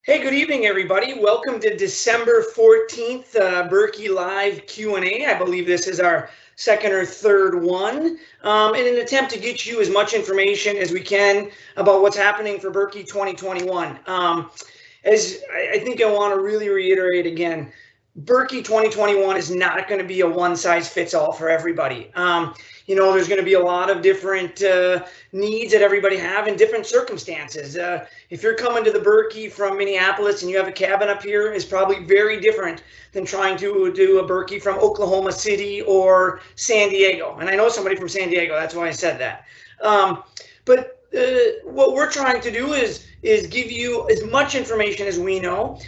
Hey, good evening, everybody. Welcome to December 14th, Berkey Live Q&A. I believe this is our second or third one in an attempt to get you as much information as we can about what's happening for Berkey 2021. As I think I want to really reiterate again, Berkey 2021 is not going to be a one-size-fits-all for everybody. There's going to be a lot of different needs that everybody have in different circumstances. If you're coming to the Berkey from Minneapolis and you have a cabin up here, is probably very different than trying to do a Berkey from Oklahoma City or San Diego. And I know somebody from San Diego, that's why I said that. But what we're trying to do is give you as much information as we know,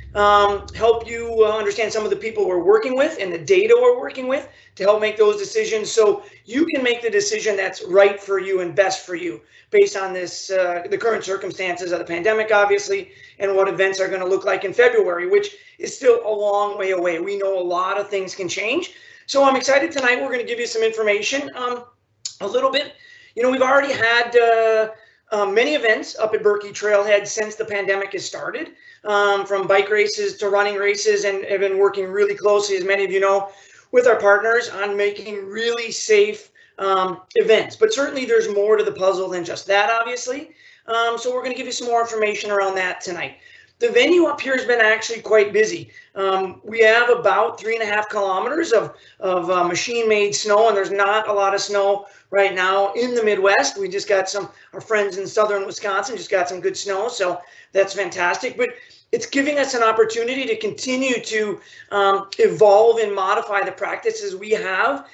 help you understand some of the people we're working with and the data we're working with to help make those decisions so you can make the decision that's right for you and best for you based on this the current circumstances of the pandemic, obviously, and what events are going to look like in February, which is still a long way away. We know a lot of things can change. So I'm excited tonight. We're going to give you some information a little bit. We've already had many events up at Berkey Trailhead since the pandemic has started, from bike races to running races, and have been working really closely, as many of you know, with our partners on making really safe events. But certainly there's more to the puzzle than just that, obviously. So we're going to give you some more information around that tonight. The venue up here has been actually quite busy. We have about 3.5 kilometers of machine-made snow, and there's not a lot of snow right now in the Midwest. We just got our friends in southern Wisconsin just got some good snow, so that's fantastic. But it's giving us an opportunity to continue to evolve and modify the practices we have.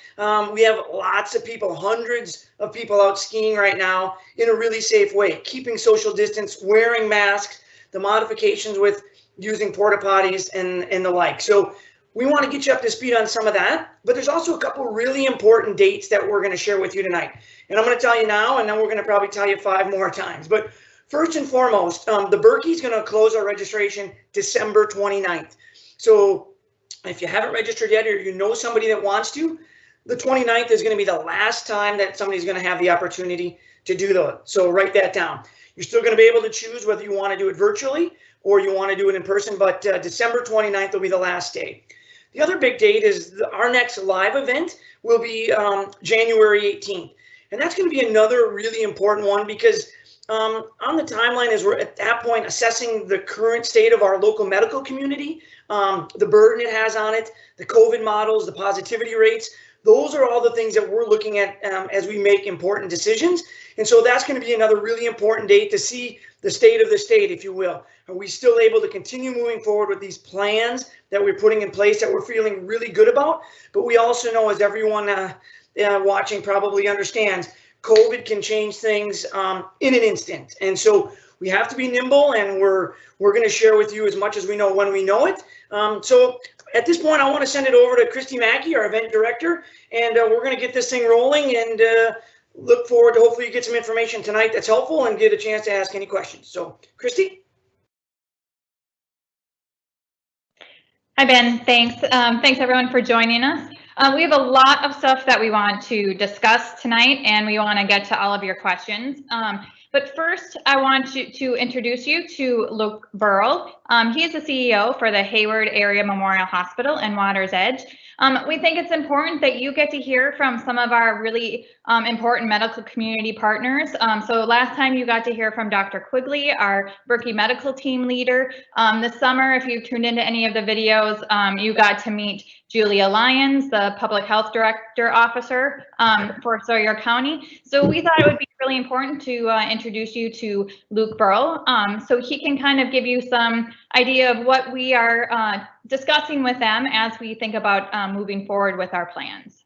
We have lots of people, hundreds of people out skiing right now in a really safe way, keeping social distance, wearing masks, the modifications with using porta potties and the like. So we want to get you up to speed on some of that, but there's also a couple really important dates that we're going to share with you tonight. And I'm going to tell you now, and then we're going to probably tell you 5 more times. But first and foremost, the Berkey is going to close our registration December 29th. So if you haven't registered yet, or you know somebody that wants to, the 29th is going to be the last time that somebody's going to have the opportunity to do that. So write that down. You're still going to be able to choose whether you want to do it virtually or you want to do it in person, but December 29th will be the last day. The other big date is our next live event will be January 18th. And that's going to be another really important one because on the timeline as we're at that point assessing the current state of our local medical community, the burden it has on it, the COVID models, the positivity rates. Those are all the things that we're looking at as we make important decisions. And so that's going to be another really important date to see the state of the state, if you will. Are we still able to continue moving forward with these plans that we're putting in place that we're feeling really good about? But we also know, as everyone watching probably understands, COVID can change things in an instant. And so we have to be nimble, and we're going to share with you as much as we know when we know it. So at this point, I want to send it over to Christy Mackey, our event director, and we're going to get this thing rolling and look forward to hopefully you get some information tonight that's helpful and get a chance to ask any questions. So, Christy? Hi, Ben. Thanks. Thanks, everyone, for joining us. We have a lot of stuff that we want to discuss tonight, and we want to get to all of your questions. But first, I want to introduce you to Luke Burrell. He is the CEO for the Hayward Area Memorial Hospital in Water's Edge. We think it's important that you get to hear from some of our really important medical community partners. So last time you got to hear from Dr. Quigley, our Berkey medical team leader. This summer, if you tuned into any of the videos, you got to meet Julia Lyons, the public health director officer for Sawyer County. So we thought it would be really important to introduce you to Luke Burrell, so he can kind of give you some idea of what we are discussing with them as we think about moving forward with our plans.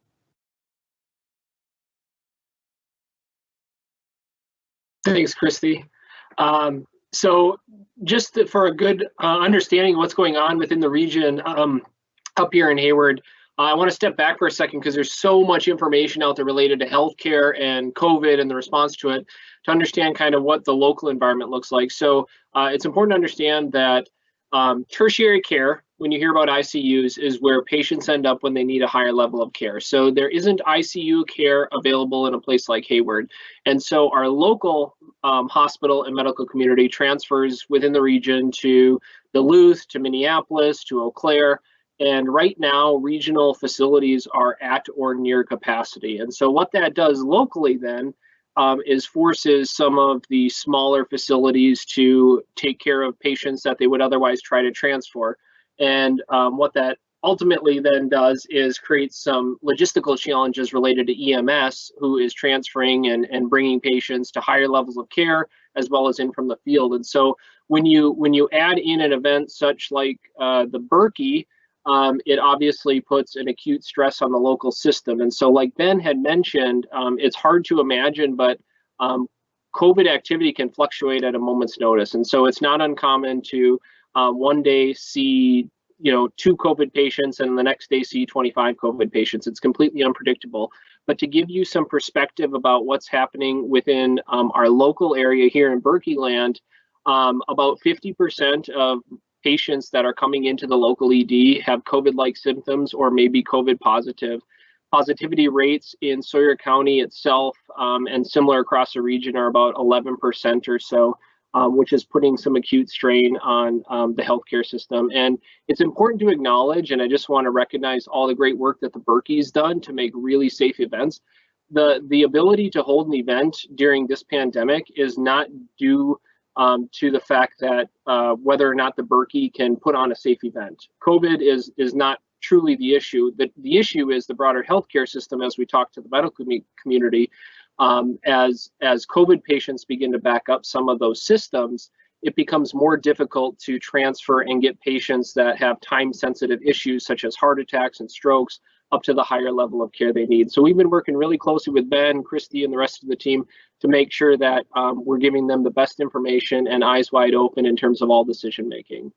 Thanks, Christy. So just for a good understanding of what's going on within the region up here in Hayward, I want to step back for a second because there's so much information out there related to healthcare and COVID and the response to it to understand kind of what the local environment looks like. So it's important to understand that tertiary care, when you hear about ICUs, is where patients end up when they need a higher level of care. So there isn't ICU care available in a place like Hayward. And so our local hospital and medical community transfers within the region to Duluth to Minneapolis to Eau Claire. And right now, regional facilities are at or near capacity. And so what that does locally then is forces some of the smaller facilities to take care of patients that they would otherwise try to transfer. And what that ultimately then does is create some logistical challenges related to EMS, who is transferring and bringing patients to higher levels of care, as well as in from the field. And so when you add in an event such like the Berkey, it obviously puts an acute stress on the local system. And so like Ben had mentioned, it's hard to imagine, but COVID activity can fluctuate at a moment's notice. And so it's not uncommon to one day see 2 COVID patients and the next day see 25 COVID patients. It's completely unpredictable. But to give you some perspective about what's happening within our local area here in Berkey land, about 50% of patients that are coming into the local ED have COVID-like symptoms or maybe COVID positive. Positivity rates in Sawyer County itself and similar across the region are about 11% or so, which is putting some acute strain on the healthcare system. And it's important to acknowledge, and I just want to recognize all the great work that the Berkey's done to make really safe events. The ability to hold an event during this pandemic is not due to the fact that whether or not the Berkey can put on a safe event. COVID is not truly the issue. The issue is the broader healthcare system, as we talk to the medical community. As COVID patients begin to back up some of those systems, it becomes more difficult to transfer and get patients that have time-sensitive issues such as heart attacks and strokes up to the higher level of care they need. So we've been working really closely with Ben, Christy, and the rest of the team to make sure that we're giving them the best information and eyes wide open in terms of all decision making.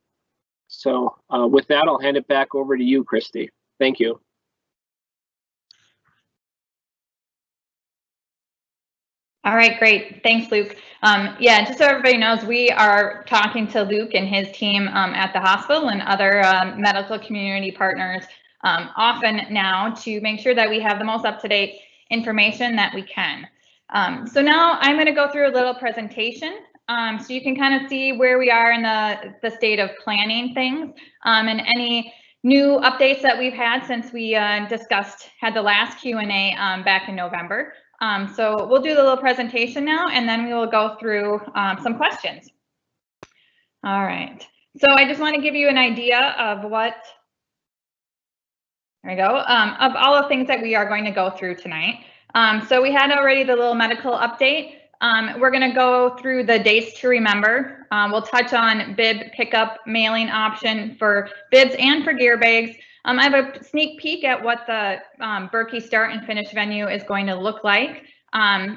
So with that, I'll hand it back over to you, Christy. Thank you. All right, great. Thanks, Luke. Yeah, just so everybody knows, we are talking to Luke and his team at the hospital and other medical community partners often now to make sure that we have the most up-to-date information that we can. So now I'm going to go through a little presentation so you can kind of see where we are in the state of planning things and any new updates that we've had since we had the last Q&A back in November. So we'll do the little presentation now, and then we will go through some questions. All right. So I just want to give you an idea of what, there we go, of all the things that we are going to go through tonight. So we had already the little medical update. We're going to go through the dates to remember. We'll touch on bib pickup mailing option for bibs and for gear bags. I have a sneak peek at what the Berkey start and finish venue is going to look like.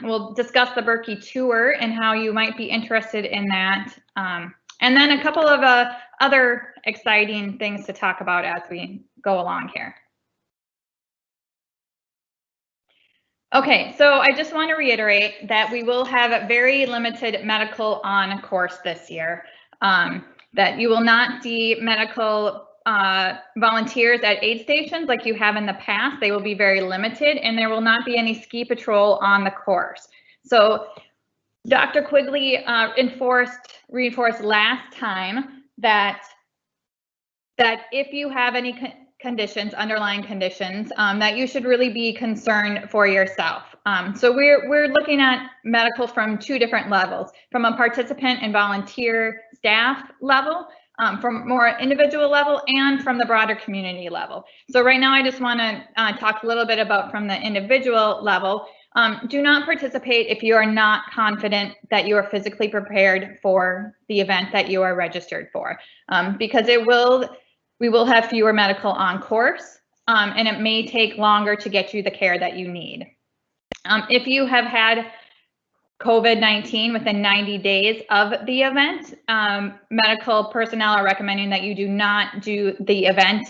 We'll discuss the Berkey tour and how you might be interested in that. And then a couple of other exciting things to talk about as we go along here. Okay, so I just want to reiterate that we will have very limited medical on course this year, that you will not see medical volunteers at aid stations like you have in the past. They will be very limited, and there will not be any ski patrol on the course. So Dr. Quigley reinforced last time that if you have any conditions, underlying conditions, that you should really be concerned for yourself. So we're looking at medical from 2 different levels, from a participant and volunteer staff level, from more individual level, and from the broader community level. So right now I just want to talk a little bit about from the individual level. Do not participate if you are not confident that you are physically prepared for the event that you are registered for, because we will have fewer medical on course, and it may take longer to get you the care that you need. If you have had COVID-19 within 90 days of the event, medical personnel are recommending that you do not do the event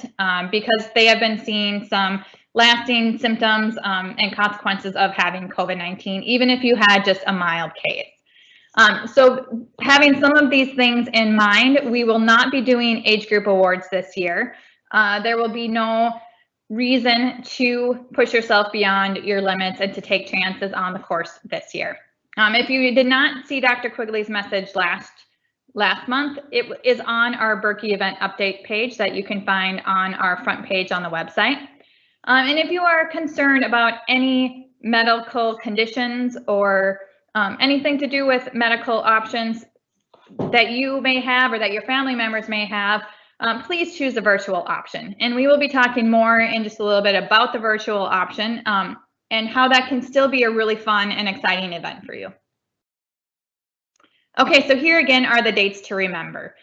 because they have been seeing some lasting symptoms and consequences of having COVID-19, even if you had just a mild case. So having some of these things in mind, we will not be doing age group awards this year. There will be no reason to push yourself beyond your limits and to take chances on the course this year. If you did not see Dr. Quigley's message last month. It is on our Berkey event update page that you can find on our front page on the website. And if you are concerned about any medical conditions or anything to do with medical options that you may have or that your family members may have, please choose the virtual option. And we will be talking more in just a little bit about the virtual option and how that can still be a really fun and exciting event for you. Okay, so here again are the dates to remember.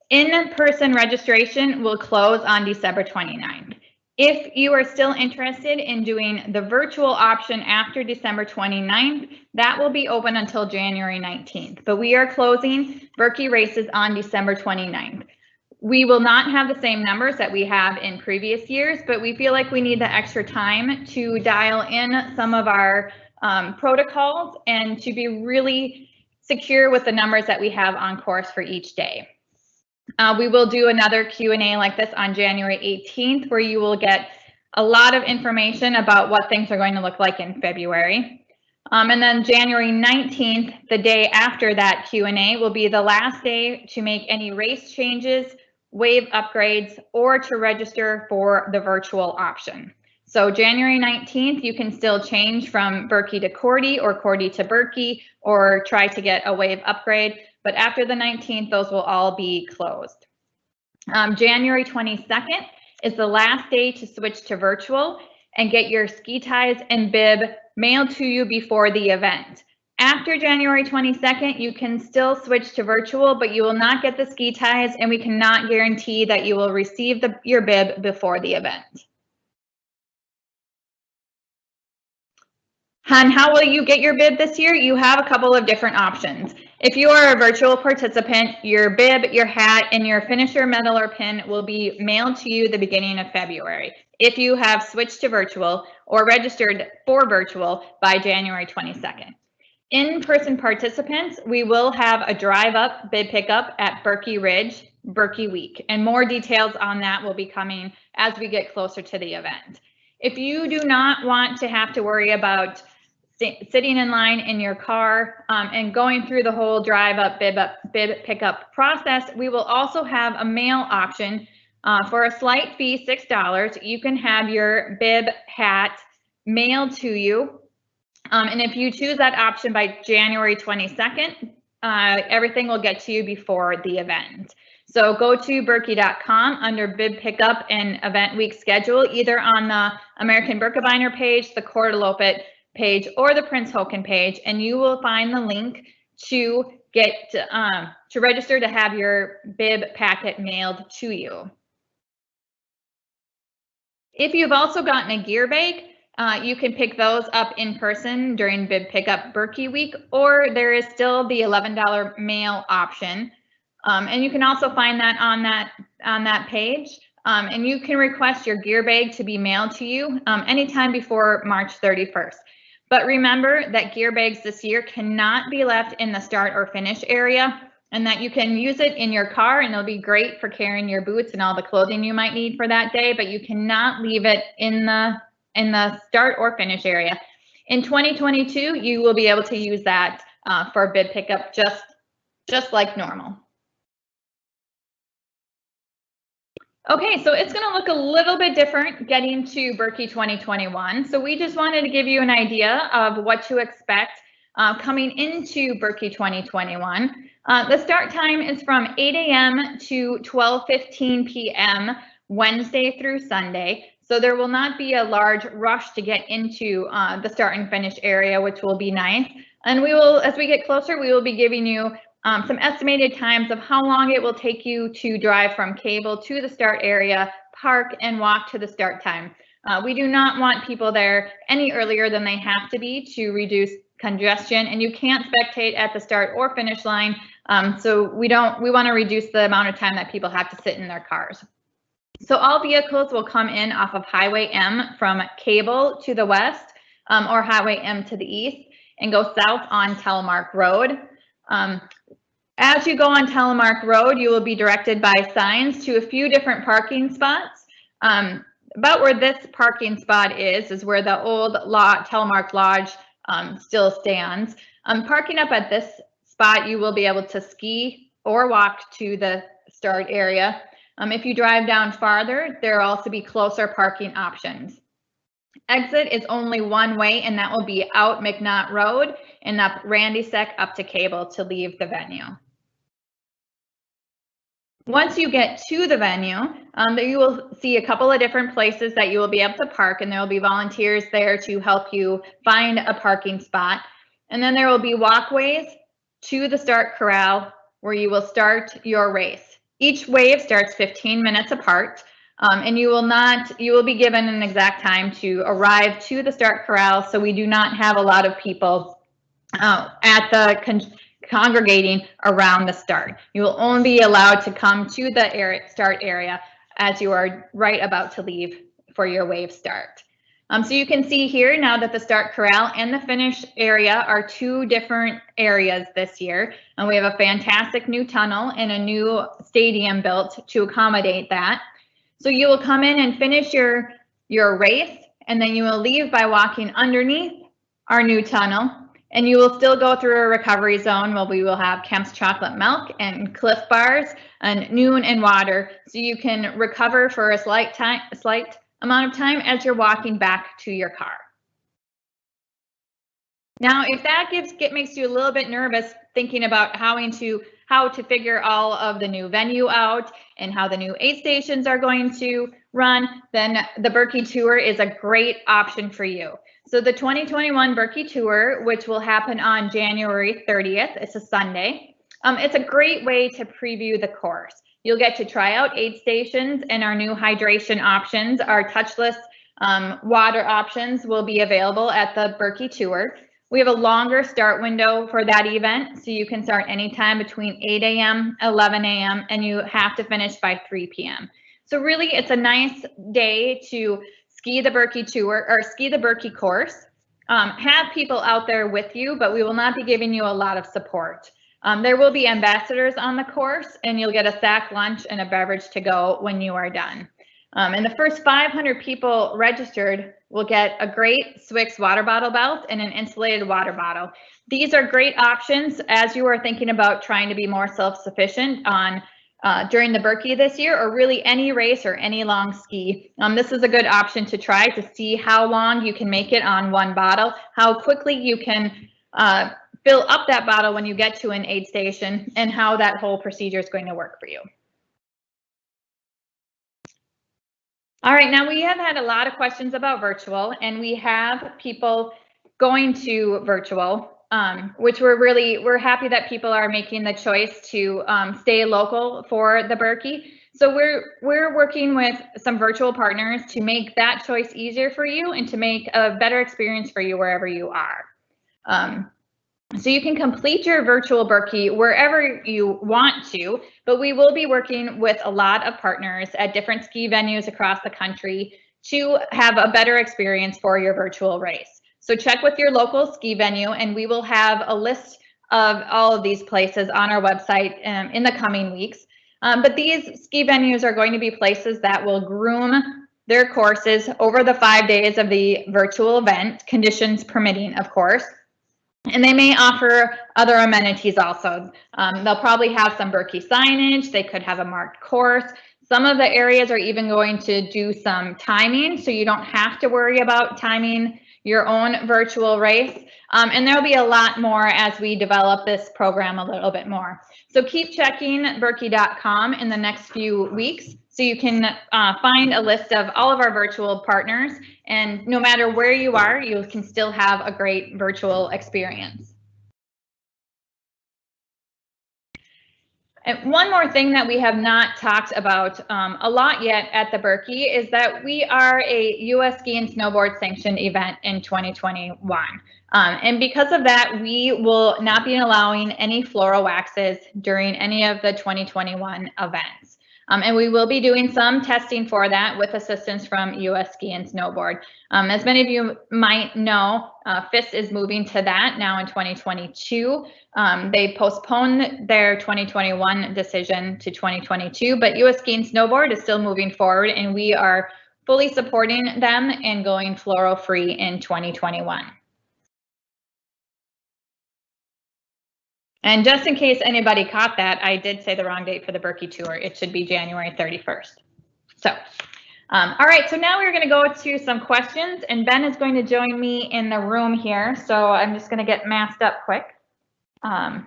In-person registration will close on December 29th. If you are still interested in doing the virtual option after December 29th, that will be open until January 19th. But we are closing Berkey races on December 29th. We will not have the same numbers that we have in previous years, but we feel like we need the extra time to dial in some of our protocols and to be really secure with the numbers that we have on course for each day. We will do another Q&A like this on January 18th, where you will get a lot of information about what things are going to look like in February. And then January 19th, the day after that Q&A, will be the last day to make any race changes, wave upgrades, or to register for the virtual option. So January 19th, you can still change from Berkey to Cordy or Cordy to Berkey, or try to get a wave upgrade. But after the 19th, those will all be closed. January 22nd is the last day to switch to virtual and get your ski ties and bib mailed to you before the event. After January 22nd, you can still switch to virtual, but you will not get the ski ties, and we cannot guarantee that you will receive your bib before the event. And how will you get your bib this year? You have a couple of different options. If you are a virtual participant, your bib, your hat, and your finisher medal or pin will be mailed to you the beginning of February if you have switched to virtual or registered for virtual by January 22nd. In-person participants, we will have a drive-up bib pickup at Berkey Ridge, Berkey Week, and more details on that will be coming as we get closer to the event. If you do not want to have to worry about sitting in line in your car and going through the whole drive-up bib pickup process, we will also have a mail option for a slight fee, $6. You can have your bib hat mailed to you. And if you choose that option by January 22nd, everything will get to you before the event. So go to Berkey.com under bib pickup and event week schedule, either on the American Birkebeiner page, the Cor de Lopet page, or the Prince Haakon page, and you will find the link to get to register to have your bib packet mailed to you. If you've also gotten a gear bag, you can pick those up in person during bib pickup Berkey week, or there is still the $11 mail option. And you can also find that on that page. And you can request your gear bag to be mailed to you anytime before March 31st. But remember that gear bags this year cannot be left in the start or finish area, and that you can use it in your car and it'll be great for carrying your boots and all the clothing you might need for that day, but you cannot leave it in the start or finish area. In 2022, you will be able to use that for bib pickup just like normal. Okay, so it's going to look a little bit different getting to Berkey 2021. So we just wanted to give you an idea of what to expect coming into Berkey 2021. The start time is from 8 a.m. to 12:15 p.m. Wednesday through Sunday. So there will not be a large rush to get into the start and finish area, which will be nice. And we will, as we get closer, we will be giving you some estimated times of how long it will take you to drive from Cable to the start area, park, and walk to the start time. We do not want people there any earlier than they have to be to reduce congestion, and you can't spectate at the start or finish line. So we want to reduce the amount of time that people have to sit in their cars. So all vehicles will come in off of Highway M from Cable to the west, or Highway M to the east, and go south on Telemark Road. As you go on Telemark Road, you will be directed by signs to a few different parking spots. About where this parking spot is where the old Telemark Lodge still stands. Parking up at this spot, you will be able to ski or walk to the start area. If you drive down farther, there will also be closer parking options. Exit is only one way, and that will be out McNaught Road and up Randy Seck up to Cable to leave the venue. Once you get to the venue, you will see a couple of different places that you will be able to park, and there will be volunteers there to help you find a parking spot. And then there will be walkways to the start corral where you will start your race. Each wave starts 15 minutes apart, and you will be given an exact time to arrive to the start corral, so we do not have a lot of people at the congregating around the start. You will only be allowed to come to the start area as you are right about to leave for your wave start. So you can see here now that the start corral and the finish area are two different areas this year. And we have a fantastic new tunnel and a new stadium built to accommodate that. So you will come in and finish your race, and then you will leave by walking underneath our new tunnel. And you will still go through a recovery zone where we will have Kemp's chocolate milk and Cliff bars and noon and water, so you can recover for a slight amount of time as you're walking back to your car. Now, if that makes you a little bit nervous thinking about how to figure all of the new venue out and how the new aid stations are going to run, then the Berkey Tour is a great option for you. So the 2021 Berkey Tour, which will happen on January 30th, it's a Sunday. It's a great way to preview the course. You'll get to try out aid stations and our new hydration options. Our touchless water options will be available at the Berkey Tour. We have a longer start window for that event, so you can start anytime between 8 a.m., 11 a.m., and you have to finish by 3 p.m. So really, it's a nice day to ski the Berkey Tour or ski the Berkey course. Have people out there with you, but we will not be giving you a lot of support. There will be ambassadors on the course, and you'll get a sack lunch and a beverage to go when you are done. And the first 500 people registered will get a great Swix water bottle belt and an insulated water bottle. These are great options as you are thinking about trying to be more self-sufficient on during the Berkey this year, or really any race or any long ski. This is a good option to try to see how long you can make it on one bottle, how quickly you can fill up that bottle when you get to an aid station, and how that whole procedure is going to work for you. All right, now we have had a lot of questions about virtual, and we have people going to virtual, which we're happy that people are making the choice to stay local for the Berkey. So we're working with some virtual partners to make that choice easier for you and to make a better experience for you wherever you are. So you can complete your virtual Berkey wherever you want to, but we will be working with a lot of partners at different ski venues across the country to have a better experience for your virtual race. So check with your local ski venue, and we will have a list of all of these places on our website in the coming weeks. But these ski venues are going to be places that will groom their courses over the 5 days of the virtual event, conditions permitting, of course. And they may offer other amenities also. They'll probably have some Berkey signage. They could have a marked course. Some of the areas are even going to do some timing, so you don't have to worry about timing your own virtual race. And there'll be a lot more as we develop this program a little bit more. So keep checking Berkey.com in the next few weeks so you can find a list of all of our virtual partners. And no matter where you are, you can still have a great virtual experience. And one more thing that we have not talked about a lot yet at the Berkey is that we are a U.S. Ski and Snowboard sanctioned event in 2021. And because of that, we will not be allowing any floral waxes during any of the 2021 events. And we will be doing some testing for that with assistance from U.S. Ski and Snowboard. As many of you might know, FIS is moving to that now in 2022. They postponed their 2021 decision to 2022, but U.S. Ski and Snowboard is still moving forward, and we are fully supporting them and going fluoro-free in 2021. And just in case anybody caught that, I did say the wrong date for the Berkey tour. It should be January 31st. So, all right, so now we're going to go to some questions, and Ben is going to join me in the room here. So I'm just going to get masked up quick. All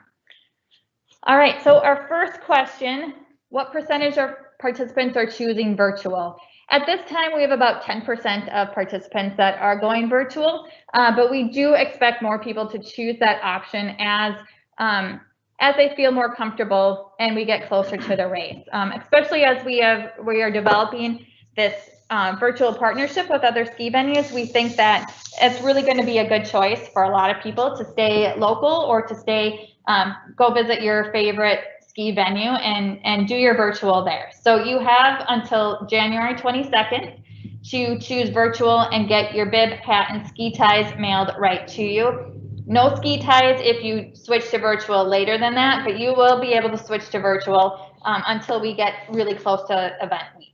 right, so our first question, what percentage of participants are choosing virtual? At this time, we have about 10% of participants that are going virtual, but we do expect more people to choose that option as they feel more comfortable and we get closer to the race, especially as we are developing this virtual partnership with other ski venues. We think that it's really going to be a good choice for a lot of people to stay local or to stay go visit your favorite ski venue and do your virtual there. So you have until January 22nd to choose virtual and get your bib, hat, and ski ties mailed right to you. No ski ties if you switch to virtual later than that, but you will be able to switch to virtual until we get really close to event week.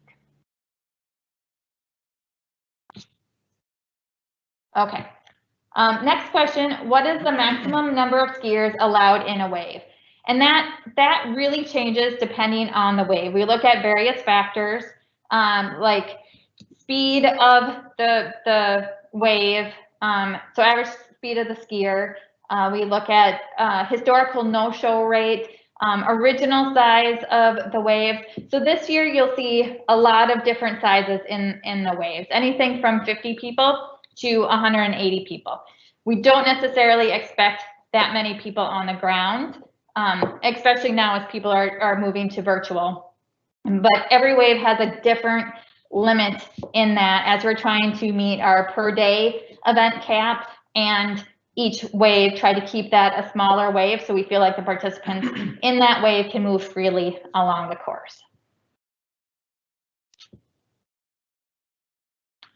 Okay. Next question, what is the maximum number of skiers allowed in a wave? And that really changes depending on the wave. We look at various factors like speed of the wave, so average speed of the skier. We look at historical no-show rate, original size of the wave. So this year you'll see a lot of different sizes in the waves, anything from 50 people to 180 people. We don't necessarily expect that many people on the ground, especially now as people are moving to virtual. But every wave has a different limit in that as we're trying to meet our per day event cap, and each wave try to keep that a smaller wave so we feel like the participants in that wave can move freely along the course.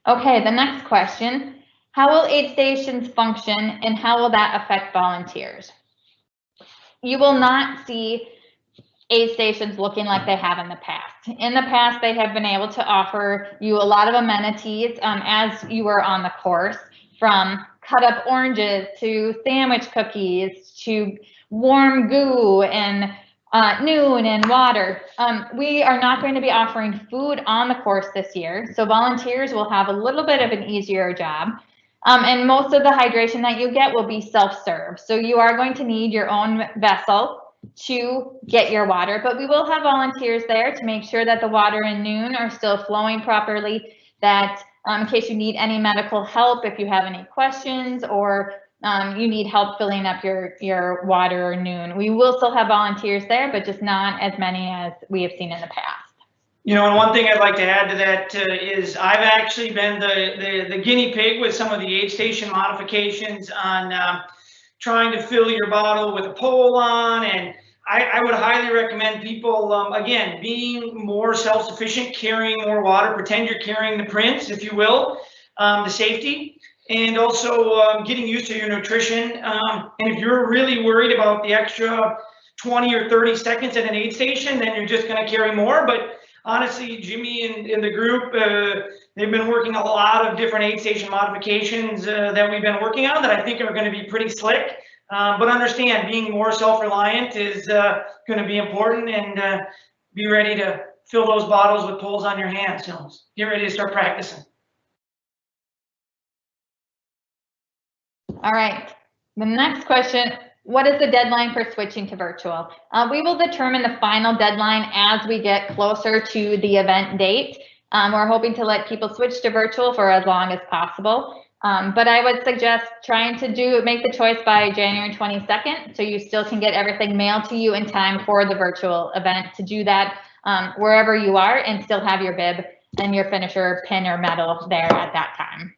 Okay, the next question. How will aid stations function and how will that affect volunteers? You will not see aid stations looking like they have in the past. In the past, they have been able to offer you a lot of amenities as you were on the course, from cut up oranges to sandwich cookies to warm goo and noon and water. We are not going to be offering food on the course this year, so volunteers will have a little bit of an easier job. And most of the hydration that you get will be self-serve. So you are going to need your own vessel to get your water, but we will have volunteers there to make sure that the water in noon are still flowing properly, that in case you need any medical help, if you have any questions or you need help filling up your water noon, we will still have volunteers there, but just not as many as we have seen in the past. You know, and one thing I'd like to add to that is I've actually been the guinea pig with some of the aid station modifications on trying to fill your bottle with a pole on, and I would highly recommend people, again, being more self-sufficient, carrying more water, pretend you're carrying the prince, if you will, the safety, and also getting used to your nutrition. And if you're really worried about the extra 20 or 30 seconds at an aid station, then you're just going to carry more. But honestly, Jimmy and the group, they've been working a lot of different aid station modifications that we've been working on that I think are going to be pretty slick. But understand, being more self-reliant is going to be important, and be ready to fill those bottles with poles on your hands. So get ready to start practicing. All right, the next question. What is the deadline for switching to virtual? We will determine the final deadline as we get closer to the event date. We're hoping to let people switch to virtual for as long as possible. But I would suggest trying to make the choice by January 22nd, so you still can get everything mailed to you in time for the virtual event, to do that wherever you are and still have your bib and your finisher pin or medal there at that time.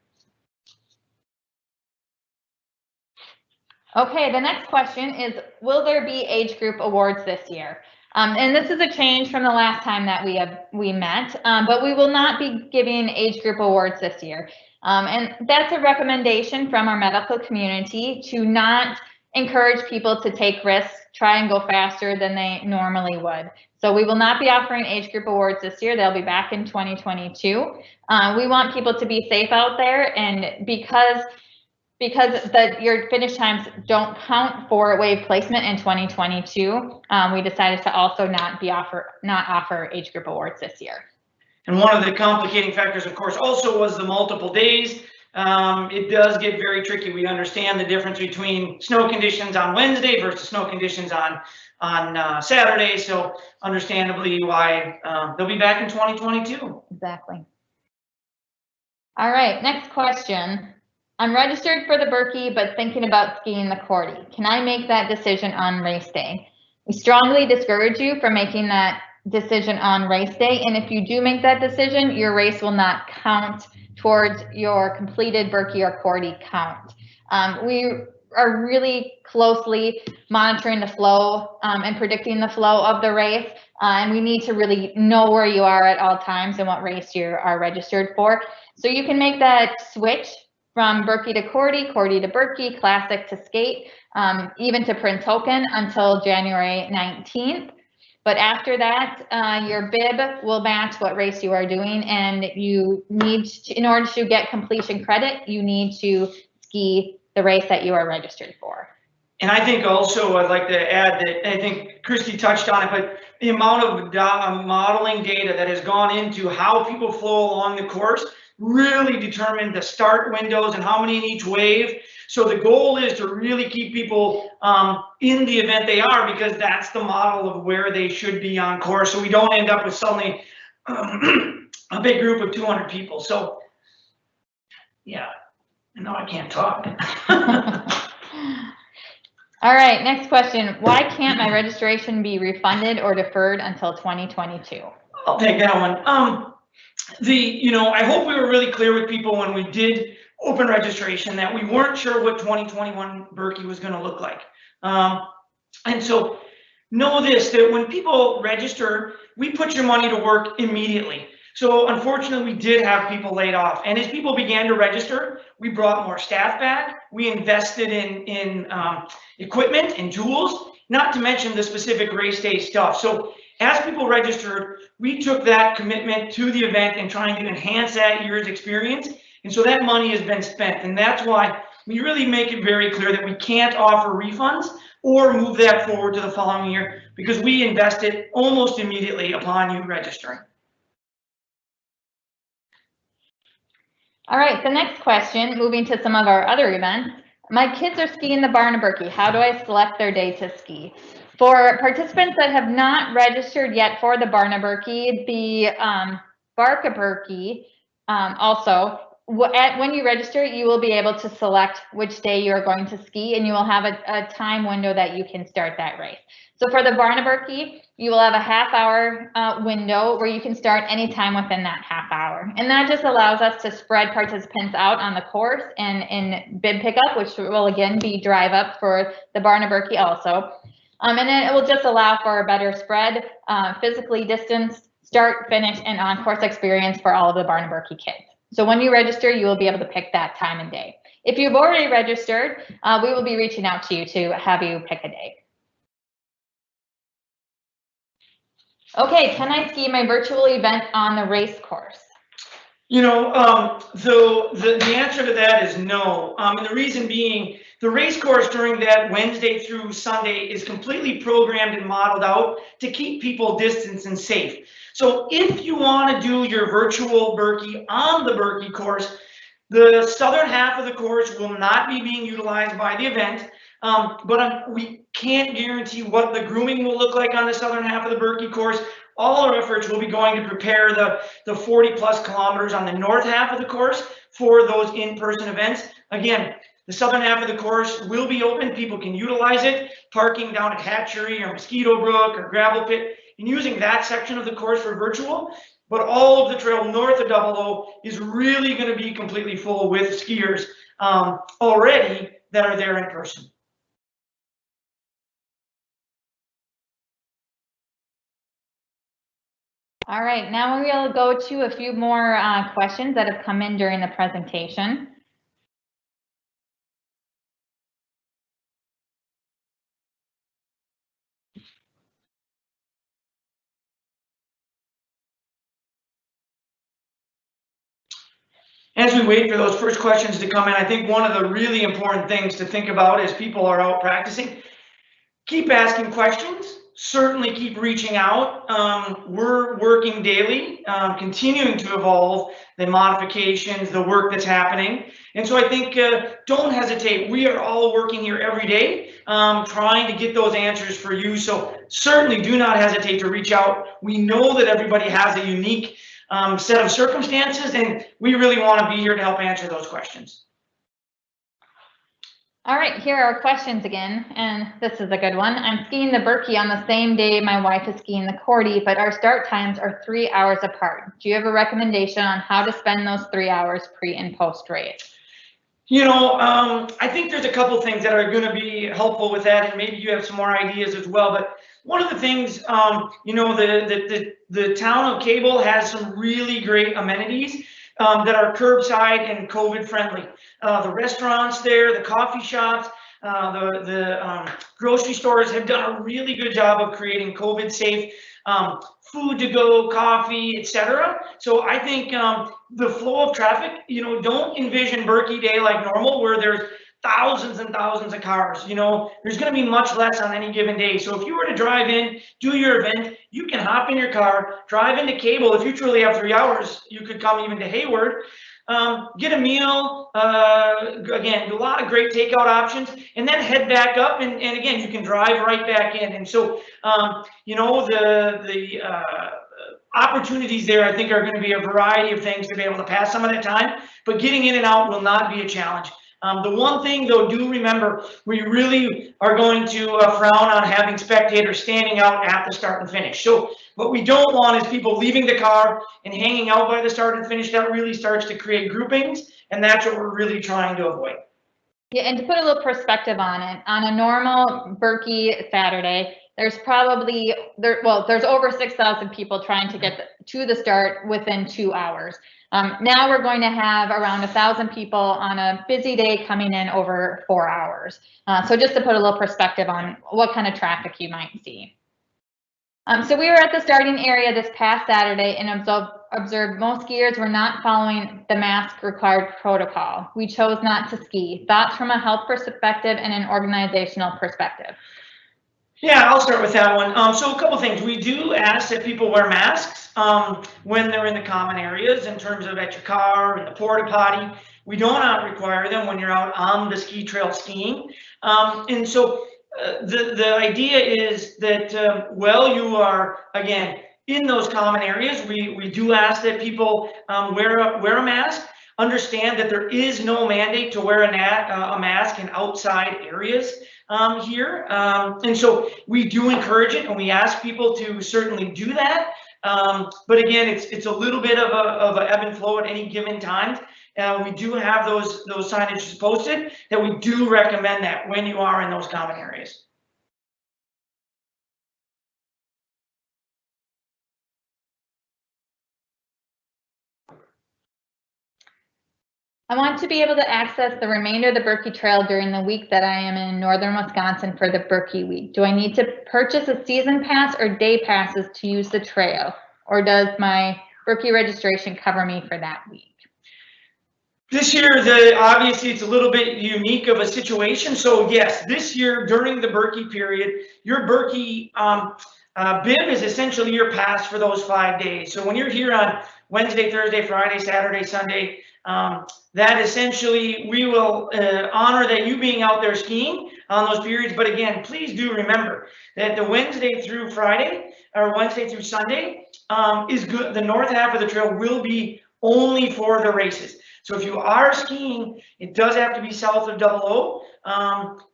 Okay, the next question is, will there be age group awards this year? And this is a change from the last time that we met, but we will not be giving age group awards this year. And that's a recommendation from our medical community to not encourage people to take risks, try and go faster than they normally would. So we will not be offering age group awards this year. They'll be back in 2022. We want people to be safe out there, and because because your finish times don't count for wave placement in 2022, we decided to also not offer age group awards this year. And one of the complicating factors, of course, also was the multiple days. It does get very tricky. We understand the difference between snow conditions on Wednesday versus snow conditions on Saturday. So understandably why they'll be back in 2022. Exactly. All right, next question. I'm registered for the Birkie, but thinking about skiing the Cordy. Can I make that decision on race day? We strongly discourage you from making that decision on race day. And if you do make that decision, your race will not count towards your completed Birkie or Cordy count. We are really closely monitoring the flow and predicting the flow of the race. And we need to really know where you are at all times and what race you are registered for. So you can make that switch from Birkie to Cordy, Cordy to Birkie, Classic to Skate, even to Print Token until January 19th. But after that, your bib will match what race you are doing, and you need to, in order to get completion credit, you need to ski the race that you are registered for. And I think also I'd like to add that I think Christy touched on it, but the amount of modeling data that has gone into how people flow along the course really determined the start windows and how many in each wave. So the goal is to really keep people in the event they are, because that's the model of where they should be on course. So we don't end up with suddenly a big group of 200 people. So yeah, no, I can't talk. All right, next question. Why can't my registration be refunded or deferred until 2022? I'll take that one. I hope we were really clear with people when we did open registration that we weren't sure what 2021 Birkie was going to look like. And so know this, that when people register, we put your money to work immediately. So unfortunately, we did have people laid off. And as people began to register, we brought more staff back. We invested in equipment and tools, not to mention the specific race day stuff. So as people registered, we took that commitment to the event and trying to enhance that year's experience. And so that money has been spent. And that's why we really make it very clear that we can't offer refunds or move that forward to the following year, because we invested almost immediately upon you registering. All right, the next question, moving to some of our other events. My kids are skiing the Barna Birkie. How do I select their day to ski? For participants that have not registered yet for the Barna Birkie, the Barka Birkie also, when you register, you will be able to select which day you're going to ski, and you will have a time window that you can start that race. So for the Barna Birkie, you will have a half-hour window where you can start anytime within that half hour. And that just allows us to spread participants out on the course and in bib pickup, which will again be drive up for the Barna Birkie also. And then it will just allow for a better spread, physically distanced, start, finish, and on-course experience for all of the Barna Birkie kids. So when you register, you will be able to pick that time and day. If you've already registered, we will be reaching out to you to have you pick a day. Okay, can I ski my virtual event on the race course? The answer to that is no. And the reason being, the race course during that Wednesday through Sunday is completely programmed and modeled out to keep people distanced and safe. So if you want to do your virtual Birkie on the Birkie course, the southern half of the course will not be being utilized by the event. But we can't guarantee what the grooming will look like on the southern half of the Birkie course. All our efforts will be going to prepare the 40+ kilometers on the north half of the course for those in-person events. Again, the southern half of the course will be open. People can utilize it, parking down at Hatchery or Mosquito Brook or Gravel Pit, and using that section of the course for virtual. But all of the trail north of Double O is really going to be completely full with skiers already that are there in person. All right, now we'll go to a few more questions that have come in during the presentation. As we wait for those first questions to come in, I think one of the really important things to think about as people are out practicing, keep asking questions, certainly keep reaching out. We're working daily, continuing to evolve the modifications, the work that's happening. And so I think don't hesitate. We are all working here every day, trying to get those answers for you. So certainly do not hesitate to reach out. We know that everybody has a unique set of circumstances, and we really want to be here to help answer those questions. All right, here are questions again, and this is a good one. I'm skiing the Berkey on the same day my wife is skiing the Cordy, but our start times are 3 hours apart. Do you have a recommendation on how to spend those 3 hours pre and post race? You know, I think there's a couple things that are going to be helpful with that, and maybe you have some more ideas as well. But one of the things, you know, the town of Cable has some really great amenities that are curbside and COVID friendly. The restaurants there, the coffee shops, the grocery stores have done a really good job of creating COVID safe food to go, coffee, etc. So I think the flow of traffic, you know, don't envision Berkey Day like normal where there's thousands and thousands of cars. You know, there's going to be much less on any given day. So if you were to drive in, do your event, you can hop in your car, drive into Cable. If you truly have 3 hours, you could come even to Hayward. Get a meal, again, a lot of great takeout options, and then head back up, and again, you can drive right back in. And so, you know, the opportunities there, I think, are going to be a variety of things to be able to pass some of that time, but getting in and out will not be a challenge. The one thing, though, do remember, we really are going to frown on having spectators standing out at the start and finish. So what we don't want is people leaving the car and hanging out by the start and finish. That really starts to create groupings, and that's what we're really trying to avoid. Yeah, and to put a little perspective on it, on a normal Berkey Saturday, there's probably, there's over 6,000 people trying to get to the start within 2 hours. Now we're going to have around 1,000 people on a busy day coming in over 4 hours. So just to put a little perspective on what kind of traffic you might see. So we were at the starting area this past Saturday and observed most skiers were not following the mask required protocol. We chose not to ski. Thoughts from a health perspective and an organizational perspective? Yeah, I'll start with that one. So a couple things. We do ask that people wear masks when they're in the common areas, in terms of at your car and the porta potty. We do not require them when you're out on the ski trail skiing. And so the idea is that while you are, again, in those common areas, we do ask that people wear a mask. Understand that there is no mandate to wear a mask in outside areas here. And so we do encourage it, and we ask people to certainly do that. But again, it's a little bit of a ebb and flow at any given time. We do have those signages posted that we do recommend that when you are in those common areas. I want to be able to access the remainder of the Berkey Trail during the week that I am in northern Wisconsin for the Berkey Week. Do I need to purchase a season pass or day passes to use the trail? Or does my Berkey registration cover me for that week? This year, obviously, it's a little bit unique of a situation. So yes, this year during the Berkey period, your Berkey bib is essentially your pass for those 5 days. So when you're here on Wednesday, Thursday, Friday, Saturday, Sunday, that essentially we will honor that you being out there skiing on those periods. But again, please do remember that the Wednesday through Friday or Wednesday through Sunday is good. The north half of the trail will be only for the races. So if you are skiing, it does have to be south of 00.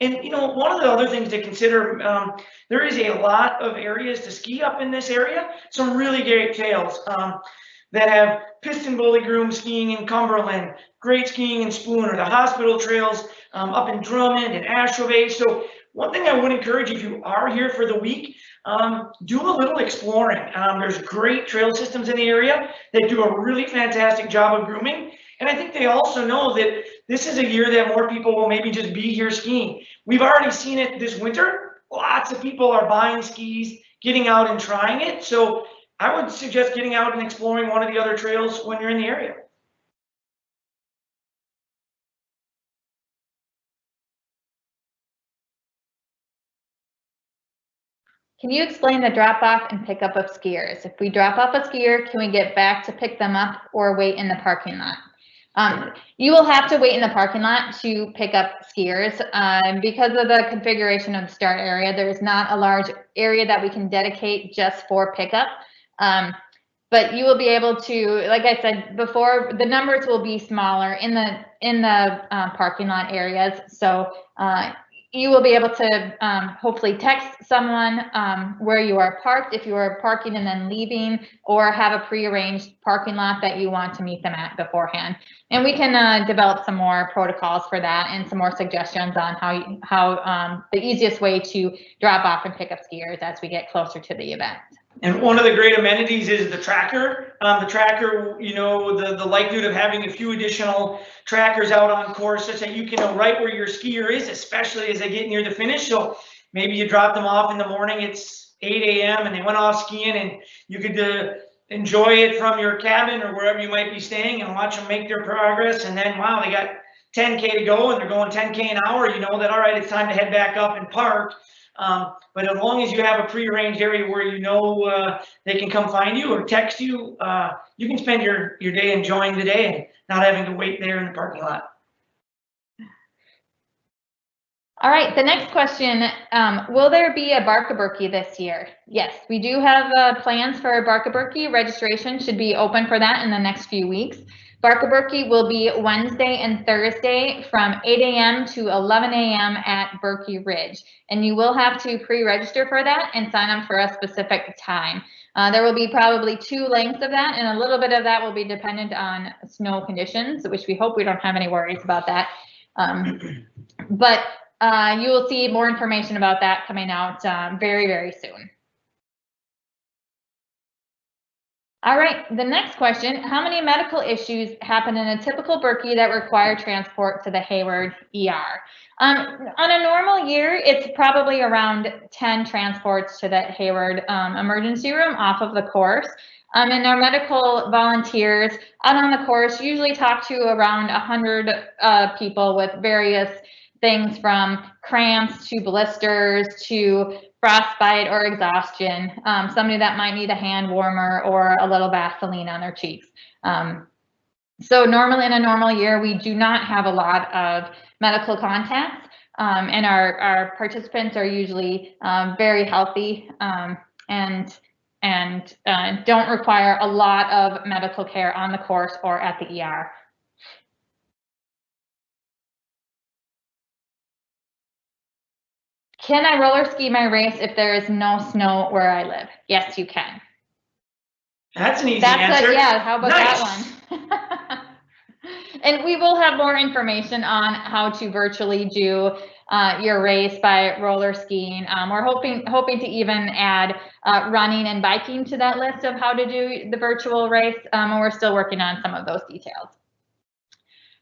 And you know, one of the other things to consider, there is a lot of areas to ski up in this area. Some really great trails that have piston bully groom skiing in Cumberland, great skiing in Spooner, the hospital trails up in Drummond and Asheville. So one thing I would encourage, if you are here for the week, do a little exploring. There's great trail systems in the area that do a really fantastic job of grooming. And I think they also know that this is a year that more people will maybe just be here skiing. We've already seen it this winter. Lots of people are buying skis, getting out and trying it. So I would suggest getting out and exploring one of the other trails when you're in the area. Can you explain the drop off and pickup of skiers? If we drop off a skier, can we get back to pick them up or wait in the parking lot? You will have to wait in the parking lot to pick up skiers because of the configuration of the start area. There's not a large area that we can dedicate just for pickup. But you will be able to, like I said before, the numbers will be smaller in the parking lot areas. So you will be able to hopefully text someone where you are parked if you are parking and then leaving, or have a prearranged parking lot that you want to meet them at beforehand. And we can develop some more protocols for that and some more suggestions on how the easiest way to drop off and pick up skiers as we get closer to the event. And one of the great amenities is the tracker. The tracker, you know, the likelihood of having a few additional trackers out on course such that you can know right where your skier is, especially as they get near the finish. So maybe you drop them off in the morning, it's 8 a.m. and they went off skiing, and you could enjoy it from your cabin or wherever you might be staying and watch them make their progress. And then, wow, they got 10K to go and they're going 10K an hour, you know that, all right, it's time to head back up and park. But as long as you have a prearranged area where you know they can come find you or text you, you can spend your day enjoying the day and not having to wait there in the parking lot. All right, the next question, will there be a Barkaburkie this year? Yes, we do have plans for a Barkaburkie. Registration should be open for that in the next few weeks. Barkaburkie will be Wednesday and Thursday from 8 a.m. to 11 a.m. at Berkey Ridge. And you will have to pre-register for that and sign up for a specific time. There will be probably 2 lengths of that, and a little bit of that will be dependent on snow conditions, which we hope we don't have any worries about that. But you will see more information about that coming out very, very soon. All right, the next question, how many medical issues happen in a typical Berkey that require transport to the Hayward ER? On a normal year, it's probably around 10 transports to the Hayward emergency room off of the course. And our medical volunteers out on the course usually talk to around 100 people with various things from cramps to blisters to frostbite or exhaustion, somebody that might need a hand warmer or a little Vaseline on their cheeks. So normally in a normal year, we do not have a lot of medical contacts, and our participants are usually very healthy and don't require a lot of medical care on the course or at the ER. Can I roller ski my race if there is no snow where I live? Yes, you can. That's an easy answer. Yeah, how about nice. That one? And we will have more information on how to virtually do your race by roller skiing. We're hoping to even add running and biking to that list of how to do the virtual race. And we're still working on some of those details.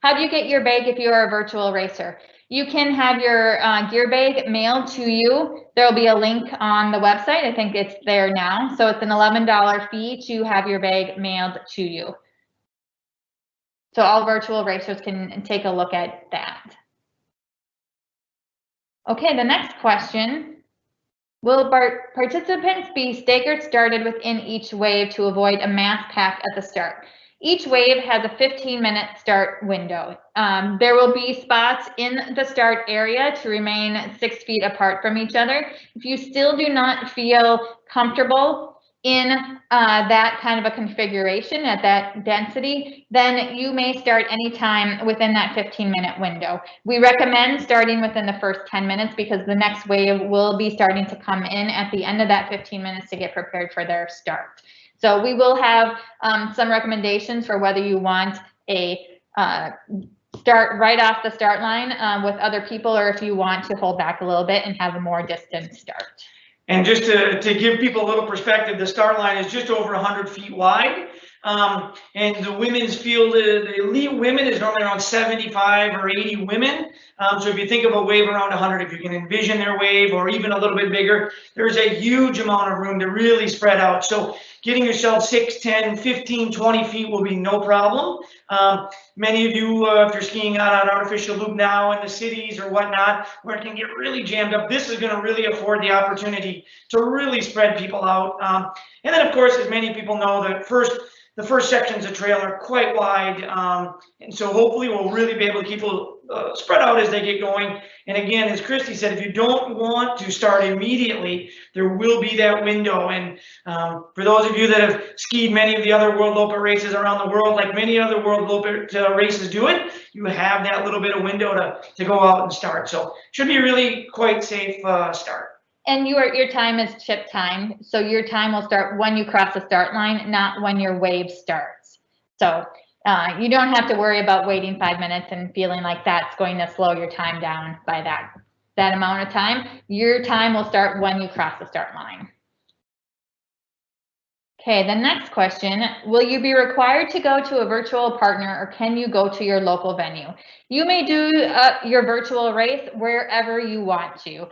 How do you get your bag if you are a virtual racer? You can have your gear bag mailed to you. There will be a link on the website. I think it's there now. So it's an $11 fee to have your bag mailed to you. So all virtual racers can take a look at that. Okay, the next question. Will participants be staggered started within each wave to avoid a mass pack at the start? Each wave has a 15-minute start window. There will be spots in the start area to remain 6 feet apart from each other. If you still do not feel comfortable in that kind of a configuration at that density, then you may start anytime within that 15-minute window. We recommend starting within the first 10 minutes because the next wave will be starting to come in at the end of that 15 minutes to get prepared for their start. So we will have some recommendations for whether you want a start right off the start line with other people, or if you want to hold back a little bit and have a more distant start. And just to give people a little perspective, the start line is just over 100 feet wide. And the women's field, the elite women is normally around 75 or 80 women. So if you think of a wave around 100, if you can envision their wave or even a little bit bigger, there's a huge amount of room to really spread out. So getting yourself 6, 10, 15, 20 feet will be no problem. Many of you, if you're skiing out on artificial loop now in the cities or whatnot, where it can get really jammed up, this is going to really afford the opportunity to really spread people out. And then, of course, as many people know, the first sections of trail are quite wide, and so hopefully we'll really be able to keep people spread out as they get going. And again, as Christy said, if you don't want to start immediately, there will be that window. And for those of you that have skied many of the other World Loppet races around the world, like many other World Loppet races do it, you have that little bit of window to go out and start. So should be a really quite safe start. And your time is chip time, so your time will start when you cross the start line, not when your wave starts. So you don't have to worry about waiting 5 minutes and feeling like that's going to slow your time down by that amount of time. Your time will start when you cross the start line. Okay, the next question, will you be required to go to a virtual partner, or can you go to your local venue? You may do your virtual race wherever you want to.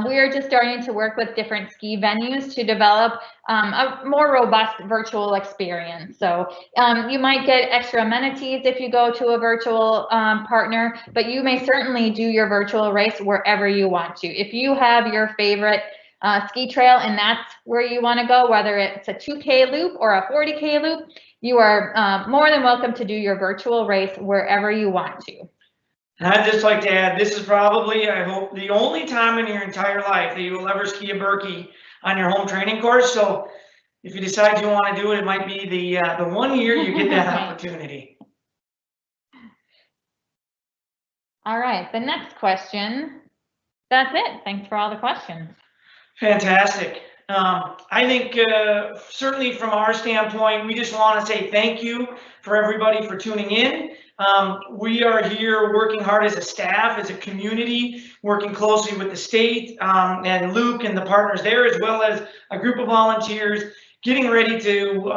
We are just starting to work with different ski venues to develop a more robust virtual experience. So you might get extra amenities if you go to a virtual partner, but you may certainly do your virtual race wherever you want to. If you have your favorite ski trail and that's where you want to go, whether it's a 2K loop or a 40K loop, you are more than welcome to do your virtual race wherever you want to. And I'd just like to add, this is probably, I hope, the only time in your entire life that you will ever ski a Birkie on your home training course. So if you decide you want to do it, it might be the 1 year you get that opportunity. All right, the next question. That's it. Thanks for all the questions. Fantastic. I think certainly from our standpoint, we just want to say thank you for everybody for tuning in. We are here working hard as a staff, as a community, working closely with the state and Luke and the partners there, as well as a group of volunteers, getting ready to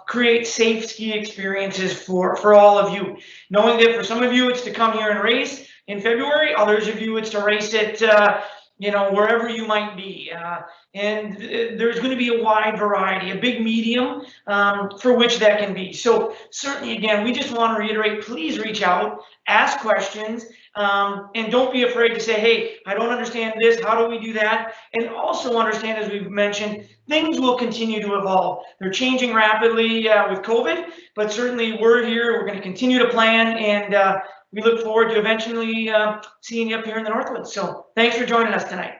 create safe ski experiences for all of you. Knowing that for some of you, it's to come here and race in February. Others of you, it's to race it wherever you might be. And there's going to be a wide variety, a big medium for which that can be. So certainly, again, we just want to reiterate, please reach out, ask questions, and don't be afraid to say, hey, I don't understand this. How do we do that? And also understand, as we've mentioned, things will continue to evolve. They're changing rapidly with COVID, but certainly we're here. We're going to continue to plan, and we look forward to eventually seeing you up here in the Northwoods. So thanks for joining us tonight.